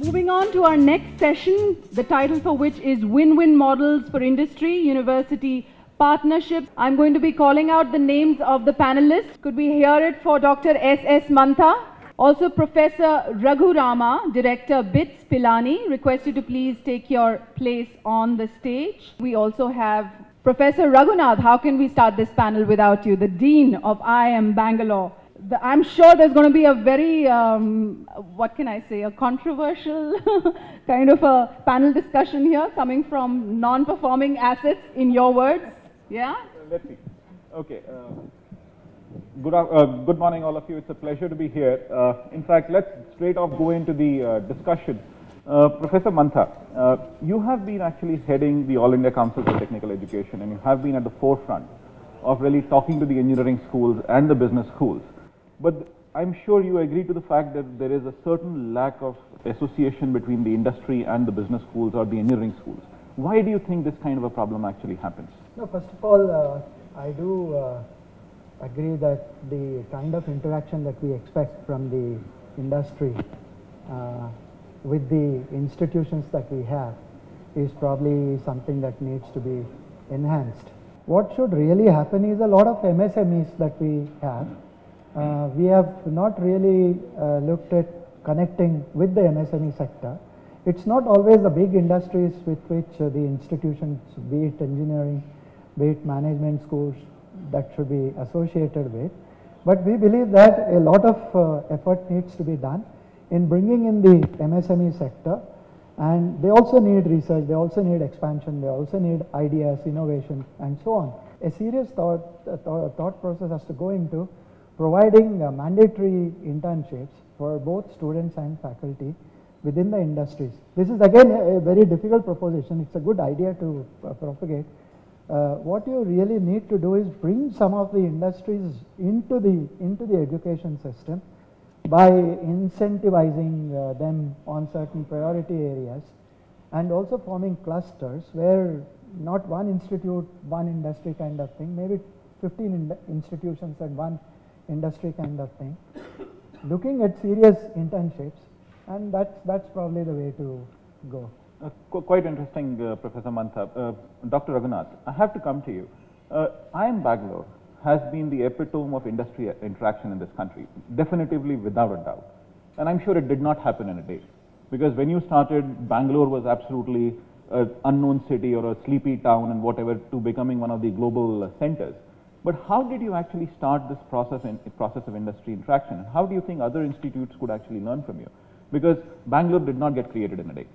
Moving on to our next session, the title for which is Win-Win Models for Industry, University Partnerships. I'm going to be calling out the names of the panelists. Could we hear it for Dr. S.S. Mantha? Also Professor Raghunath, Director BITS Pilani, request you to please take your place on the stage. We also have Professor Raghunath. How can we start this panel without you? The Dean of IIM Bangalore. I'm sure there's going to be a very, what can I say, a controversial kind of a panel discussion here coming from non-performing assets, in your words. Yeah? Let's see. Okay. Good morning, all of you. It's a pleasure to be here. In fact, let's straight off go into the discussion. Professor Mantha, you have been actually heading the All India Council for Technical Education, and you have been at the forefront of really talking to the engineering schools and the business schools. But I'm sure you agree to the fact that there is a certain lack of association between the industry and the business schools or the engineering schools. Why do you think this kind of a problem actually happens? No, first of all, I do agree that the kind of interaction that we expect from the industry with the institutions that we have is probably something that needs to be enhanced. What should really happen is a lot of MSMEs that we have. We have not really looked at connecting with the MSME sector. It's not always the big industries with which the institutions, be it engineering, be it management schools, that should be associated with. But we believe that a lot of effort needs to be done in bringing in the MSME sector, and they also need research, they also need expansion, they also need ideas, innovation, and so on. A serious thought process has to go into providing mandatory internships for both students and faculty within the industries. This is again a very difficult proposition. It's a good idea to propagate. What you really need to do is bring some of the industries into the education system by incentivizing them on certain priority areas, and also forming clusters where not one institute, one industry kind of thing, maybe 15 institutions and one industry kind of thing, looking at serious internships, and that's probably the way to go. Quite interesting, Professor Mantha. Dr. Raghunath, I have to come to you. IIM Bangalore has been the epitome of industry interaction in this country, definitively without a doubt. And I'm sure it did not happen in a day. Because when you started, Bangalore was absolutely an unknown city or a sleepy town and whatever, to becoming one of the global centers. But how did you actually start this process of industry interaction? How do you think other institutes could actually learn from you? Because Bangalore did not get created in a day.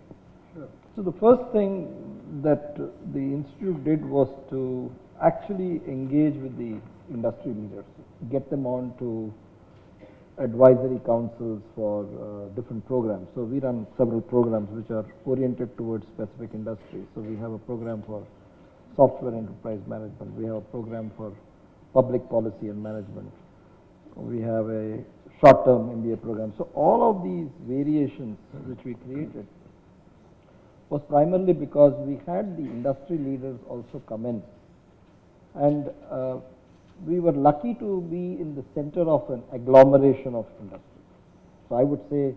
Sure. So the first thing that the institute did was to actually engage with the industry leaders, get them on to advisory councils for different programs. So we run several programs which are oriented towards specific industries. So we have a program for software enterprise management. We have a program for public policy and management. We have a short-term MBA program. So all of these variations which we created was primarily because we had the industry leaders also come in, and we were lucky to be in the center of an agglomeration of industry. So I would say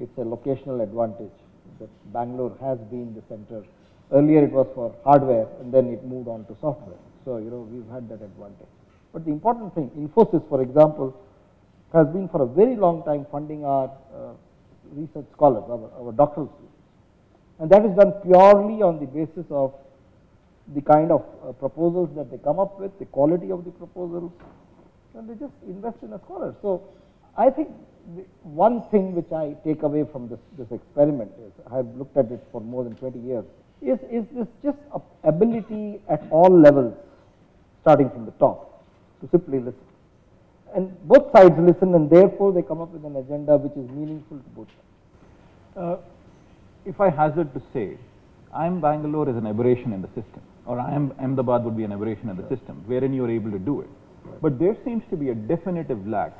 it's a locational advantage that Bangalore has been the center. Earlier it was for hardware, and then it moved on to software. So we've had that advantage. But the important thing, Infosys, for example, has been for a very long time funding our research scholars, our doctoral students. And that is done purely on the basis of the kind of proposals that they come up with, the quality of the proposals, and they just invest in a scholar. So I think one thing which I take away from this experiment is, I have looked at it for more than 20 years, is this just ability at all levels, starting from the top, to simply listen. And both sides listen, and therefore they come up with an agenda which is meaningful to both sides. If I hazard to say, IIM Bangalore is an aberration in the system, or IIM Ahmedabad would be an aberration in the system, wherein you are able to do it. Right. But there seems to be a definitive lack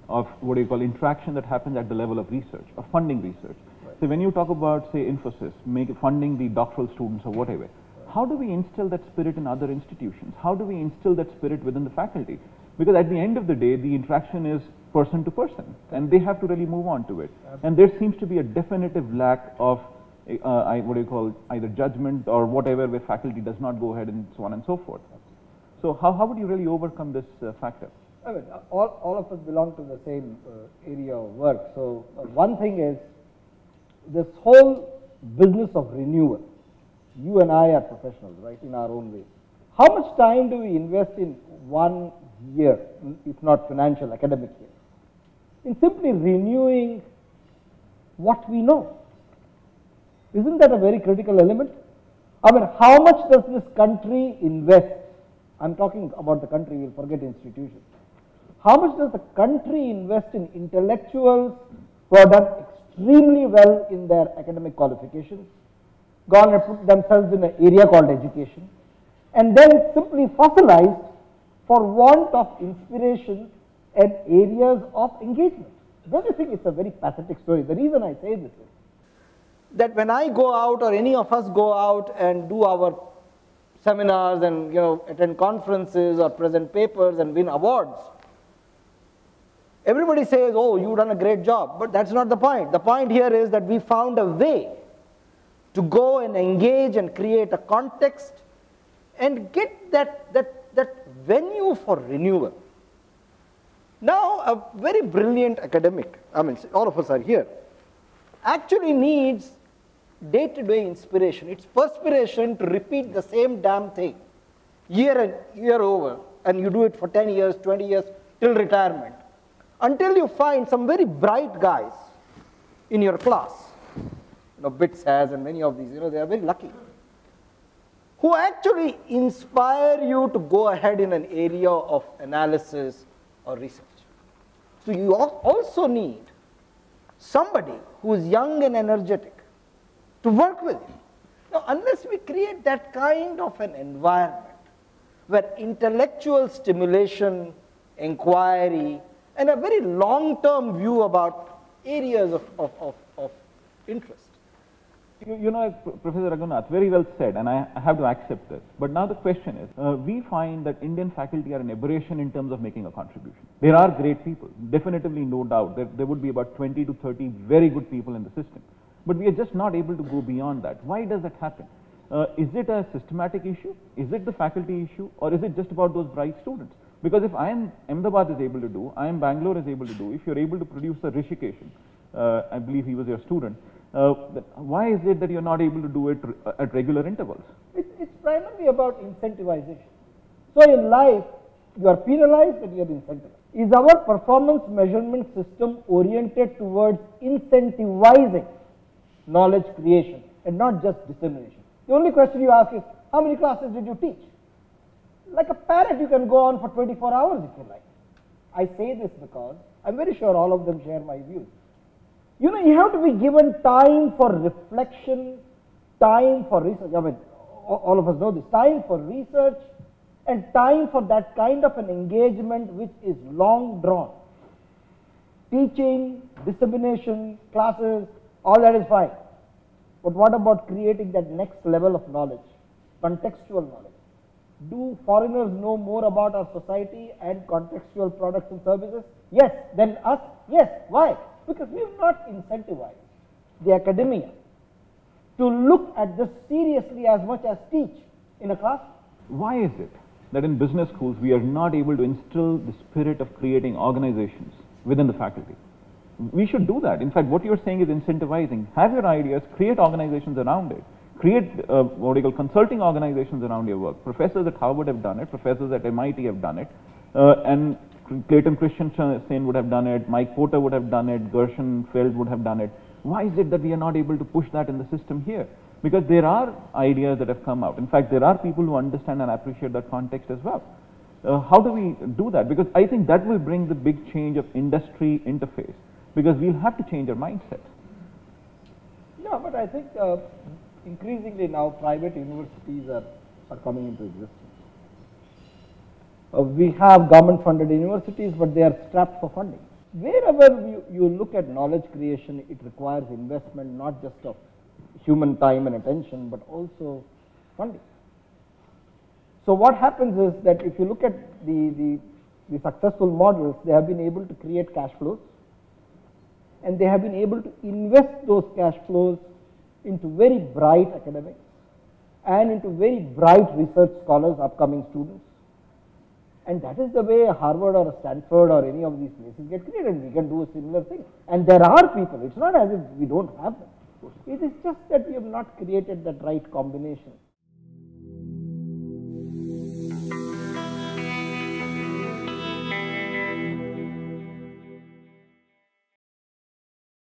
of what you call interaction that happens at the level of research, of funding research. Right. So when you talk about, say, Infosys, funding the doctoral students or whatever, how do we instill that spirit in other institutions? How do we instill that spirit within the faculty? Because at the end of the day, the interaction is person to person, and they have to really move on to it. And there seems to be a definitive lack of what do you call, either judgment or whatever, where faculty does not go ahead and so on and so forth. So how would you really overcome this factor? I mean, all of us belong to the same area of work. So one thing is this whole business of renewal. You and I are professionals, right, in our own way. How much time do we invest in 1 year, if not financial, academic year, in simply renewing what we know? Isn't that a very critical element? I mean, how much does this country invest? I'm talking about the country, we'll forget institutions. How much does the country invest in intellectuals who have done extremely well in their academic qualifications, gone and put themselves in an area called education, and then simply fossilized for want of inspiration and areas of engagement? Don't you think it's a very pathetic story? The reason I say this is that when I go out, or any of us go out and do our seminars and attend conferences or present papers and win awards, everybody says, oh, you've done a great job. But that's not the point. The point here is that we found a way to go and engage and create a context and get that venue for renewal. Now, a very brilliant academic, I mean, all of us are here, actually needs day-to-day inspiration. It's perspiration to repeat the same damn thing year and year over, and you do it for 10 years, 20 years, till retirement, until you find some very bright guys in your class, BITS has, and many of these, they are very lucky, who actually inspire you to go ahead in an area of analysis or research. So you also need somebody who is young and energetic to work with you. Now, unless we create that kind of an environment where intellectual stimulation, inquiry, and a very long-term view about areas of interest. Professor Raghunath, very well said, and I have to accept this. But now the question is, we find that Indian faculty are an aberration in terms of making a contribution. There are great people, definitively no doubt. There would be about 20 to 30 very good people in the system. But we are just not able to go beyond that. Why does that happen? Is it a systematic issue? Is it the faculty issue? Or is it just about those bright students? Because if Ahmedabad is able to do, Bangalore is able to do, if you're able to produce a Rishikesh, I believe he was your student, why is it that you're not able to do it at regular intervals? It's primarily about incentivization. So in life, you are penalized and you are incentivized. Is our performance measurement system oriented towards incentivizing knowledge creation and not just dissemination? The only question you ask is, how many classes did you teach? Like a parrot, you can go on for 24 hours if you like. I say this because I'm very sure all of them share my views. You have to be given time for reflection, time for research. I mean, all of us know this. Time for research and time for that kind of an engagement which is long drawn. Teaching, dissemination, classes, all that is fine. But what about creating that next level of knowledge, contextual knowledge? Do foreigners know more about our society and contextual products and services? Yes. Than us? Yes. Why? Because we have not incentivized the academia to look at this seriously as much as teach in a class. Why is it that in business schools we are not able to instill the spirit of creating organizations within the faculty? We should do that. In fact, what you're saying is incentivizing. Have your ideas, create organizations around it. Create what you call consulting organizations around your work. Professors at Harvard have done it, professors at MIT have done it, and Clayton Christensen would have done it, Mike Porter would have done it, Gershon Feld would have done it. Why is it that we are not able to push that in the system here? Because there are ideas that have come out. In fact, there are people who understand and appreciate that context as well. How do we do that? Because I think that will bring the big change of industry interface, because we'll have to change our mindset. Yeah, but I think increasingly now private universities are coming into existence. We have government funded universities, but they are strapped for funding. Wherever you look at knowledge creation, it requires investment not just of human time and attention, but also funding. So what happens is that if you look at the the successful models, they have been able to create cash flows, and they have been able to invest those cash flows into very bright academics and into very bright research scholars, upcoming students. And that is the way Harvard or Stanford or any of these places get created. We can do a similar thing. And there are people, it's not as if we don't have them. It is just that we have not created that right combination.